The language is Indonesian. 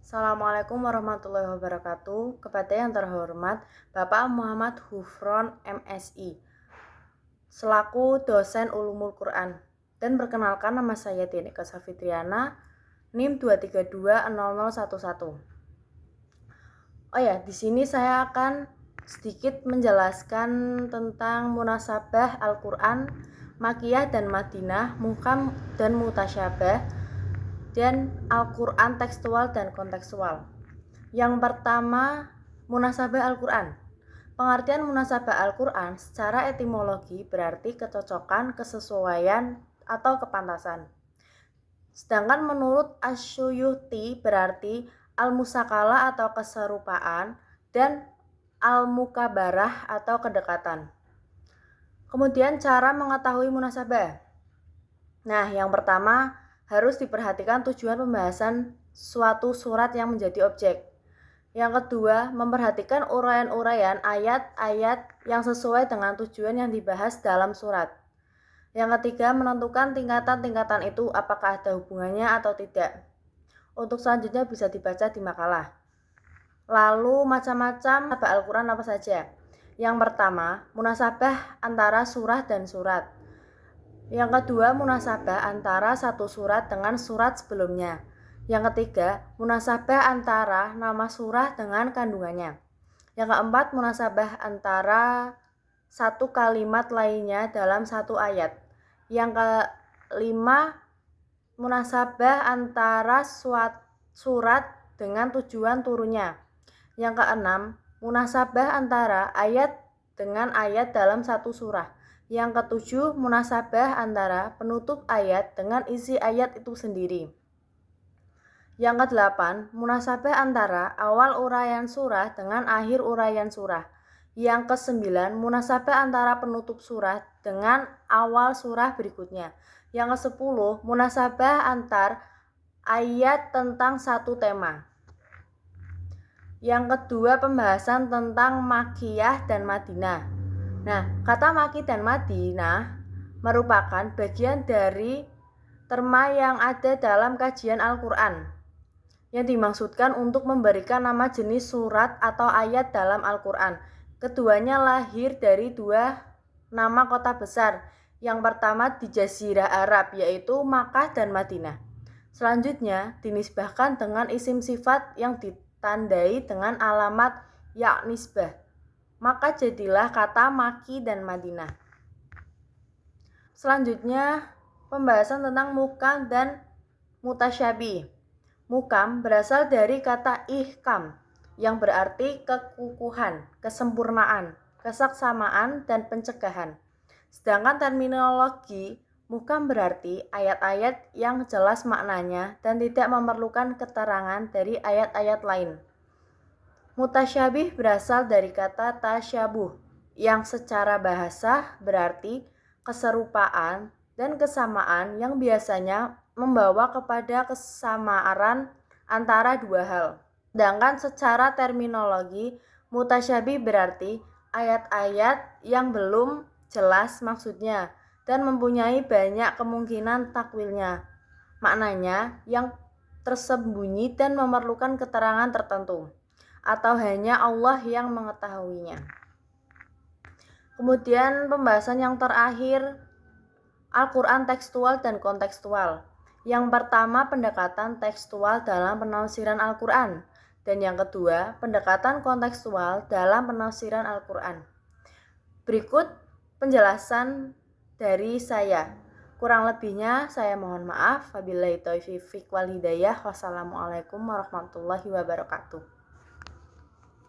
Assalamualaikum warahmatullahi wabarakatuh. Kepada yang terhormat Bapak Muhammad Hufron MSI selaku dosen Ulumul Quran. Dan perkenalkan, nama saya Tinika Safitriana, NIM 2320011. Oh ya, di sini saya akan sedikit menjelaskan tentang munasabah Al-Quran, Makiyah dan Madinah, Muhkam dan Mutasyabah, dan Al-Quran tekstual dan kontekstual. Yang pertama, munasabah Al-Quran. Pengertian munasabah Al-Quran secara etimologi berarti kecocokan, kesesuaian, atau kepantasan. Sedangkan menurut Asyuyuti berarti al-musakalah atau keserupaan dan al-mukabarah atau kedekatan. Kemudian cara mengetahui munasabah. Nah, yang pertama harus diperhatikan tujuan pembahasan suatu surat yang menjadi objek. Yang kedua, memperhatikan uraian-uraian ayat-ayat yang sesuai dengan tujuan yang dibahas dalam surat. Yang ketiga, menentukan tingkatan-tingkatan itu apakah ada hubungannya atau tidak. Untuk selanjutnya bisa dibaca di makalah. Lalu macam-macam munasabah Al-Quran apa saja? Yang pertama, munasabah antara surah dan surat. Yang kedua, munasabah antara satu surat dengan surat sebelumnya. Yang ketiga, munasabah antara nama surah dengan kandungannya. Yang keempat, munasabah antara satu kalimat lainnya dalam satu ayat. Yang kelima, munasabah antara surat dengan tujuan turunnya. Yang keenam, munasabah antara ayat dengan ayat dalam satu surah. Yang ketujuh, munasabah antara penutup ayat dengan isi ayat itu sendiri. Yang kedelapan, munasabah antara awal uraian surah dengan akhir uraian surah. Yang kesembilan, munasabah antara penutup surah dengan awal surah berikutnya. Yang kesepuluh, munasabah antar ayat tentang satu tema. Yang kedua, pembahasan tentang Makiyah dan Madinah. Nah, kata Maki dan Madinah merupakan bagian dari terma yang ada dalam kajian Al-Quran yang dimaksudkan untuk memberikan nama jenis surat atau ayat dalam Al-Quran. Keduanya lahir dari dua nama kota besar. Yang pertama di Jazirah Arab, yaitu Makkah dan Madinah. Selanjutnya dinisbahkan dengan isim sifat yang ditandai dengan alamat ya nisbah. Maka jadilah kata Maki dan Madinah. Selanjutnya, pembahasan tentang Muhkam dan Mutasyabih. Muhkam berasal dari kata ihkam yang berarti kekukuhan, kesempurnaan, kesaksamaan, dan pencegahan. Sedangkan terminologi muhkam berarti ayat-ayat yang jelas maknanya dan tidak memerlukan keterangan dari ayat-ayat lain. Mutasyabih berasal dari kata tasyabuh yang secara bahasa berarti keserupaan dan kesamaan yang biasanya membawa kepada kesamaan antara dua hal. Sedangkan secara terminologi, mutasyabih berarti ayat-ayat yang belum jelas maksudnya dan mempunyai banyak kemungkinan takwilnya. Maknanya yang tersembunyi dan memerlukan keterangan tertentu, atau hanya Allah yang mengetahuinya. Kemudian pembahasan yang terakhir, Al-Quran tekstual dan kontekstual. Yang pertama, pendekatan tekstual dalam penafsiran Al-Quran. Dan yang kedua, pendekatan kontekstual dalam penafsiran Al-Quran. Berikut penjelasan dari saya. Kurang lebihnya saya mohon maaf. Wabillahi taufiq wal hidayah. Wassalamualaikum warahmatullahi wabarakatuh.